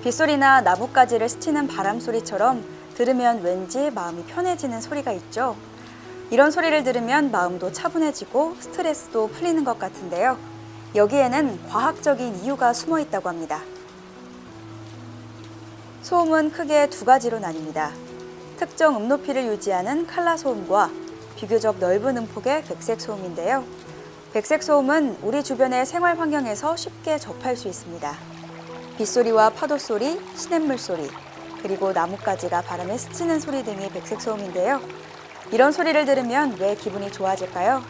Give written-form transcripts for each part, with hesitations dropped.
빗소리나 나뭇가지를 스치는 바람 소리처럼 들으면 왠지 마음이 편해지는 소리가 있죠. 이런 소리를 들으면 마음도 차분해지고 스트레스도 풀리는 것 같은데요. 여기에는 과학적인 이유가 숨어 있다고 합니다. 소음은 크게 두 가지로 나뉩니다. 특정 음높이를 유지하는 칼라 소음과 비교적 넓은 음폭의 백색 소음인데요. 백색 소음은 우리 주변의 생활 환경에서 쉽게 접할 수 있습니다. 빗소리와 파도 소리, 시냇물 소리, 그리고 나뭇가지가 바람에 스치는 소리 등이 백색 소음인데요. 이런 소리를 들으면 왜 기분이 좋아질까요?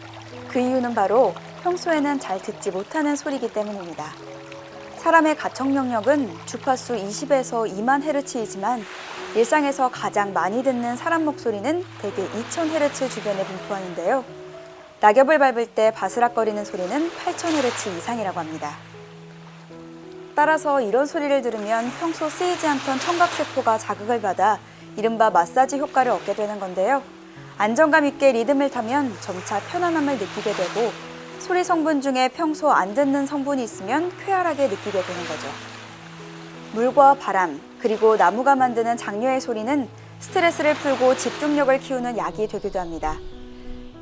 그 이유는 바로 평소에는 잘 듣지 못하는 소리이기 때문입니다. 사람의 가청 영역은 주파수 20에서 2만 헤르츠이지만 일상에서 가장 많이 듣는 사람 목소리는 대개 2000헤르츠 주변에 분포하는데요. 낙엽을 밟을 때 바스락거리는 소리는 8000헤르츠 이상이라고 합니다. 따라서 이런 소리를 들으면 평소 쓰이지 않던 청각세포가 자극을 받아 이른바 마사지 효과를 얻게 되는 건데요. 안정감 있게 리듬을 타면 점차 편안함을 느끼게 되고 소리 성분 중에 평소 안 듣는 성분이 있으면 쾌활하게 느끼게 되는 거죠. 물과 바람, 그리고 나무가 만드는 장려의 소리는 스트레스를 풀고 집중력을 키우는 약이 되기도 합니다.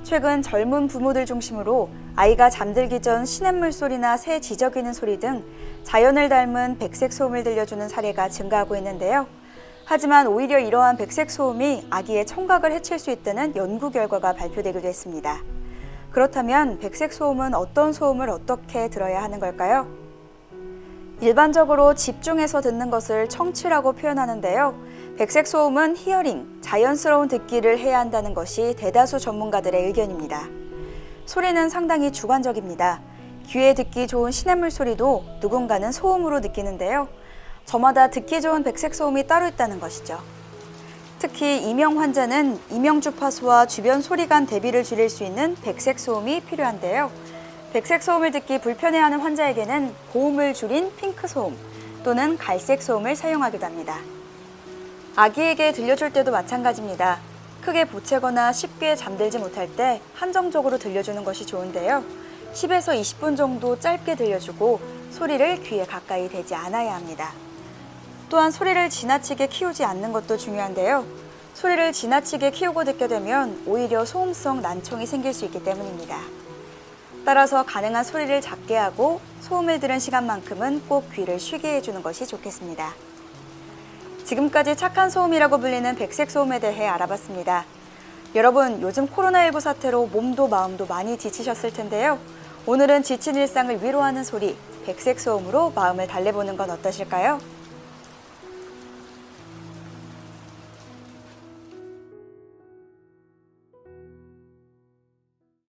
최근 젊은 부모들 중심으로 아이가 잠들기 전 시냇물 소리나 새 지저귀는 소리 등 자연을 닮은 백색 소음을 들려주는 사례가 증가하고 있는데요. 하지만 오히려 이러한 백색 소음이 아기의 청각을 해칠 수 있다는 연구 결과가 발표되기도 했습니다. 그렇다면 백색 소음은 어떤 소음을 어떻게 들어야 하는 걸까요? 일반적으로 집중해서 듣는 것을 청취라고 표현하는데요. 백색 소음은 히어링, 자연스러운 듣기를 해야 한다는 것이 대다수 전문가들의 의견입니다. 소리는 상당히 주관적입니다. 귀에 듣기 좋은 시냇물 소리도 누군가는 소음으로 느끼는데요. 저마다 듣기 좋은 백색 소음이 따로 있다는 것이죠. 특히 이명 환자는 이명 주파수와 주변 소리 간 대비를 줄일 수 있는 백색 소음이 필요한데요. 백색 소음을 듣기 불편해하는 환자에게는 고음을 줄인 핑크 소음 또는 갈색 소음을 사용하기도 합니다. 아기에게 들려줄 때도 마찬가지입니다. 크게 보채거나 쉽게 잠들지 못할 때 한정적으로 들려주는 것이 좋은데요. 10에서 20분 정도 짧게 들려주고 소리를 귀에 가까이 대지 않아야 합니다. 또한 소리를 지나치게 키우지 않는 것도 중요한데요. 소리를 지나치게 키우고 듣게 되면 오히려 소음성 난청이 생길 수 있기 때문입니다. 따라서 가능한 소리를 작게 하고 소음을 들은 시간만큼은 꼭 귀를 쉬게 해주는 것이 좋겠습니다. 지금까지 착한 소음이라고 불리는 백색 소음에 대해 알아봤습니다. 여러분, 요즘 코로나19 사태로 몸도 마음도 많이 지치셨을 텐데요. 오늘은 지친 일상을 위로하는 소리, 백색 소음으로 마음을 달래보는 건 어떠실까요?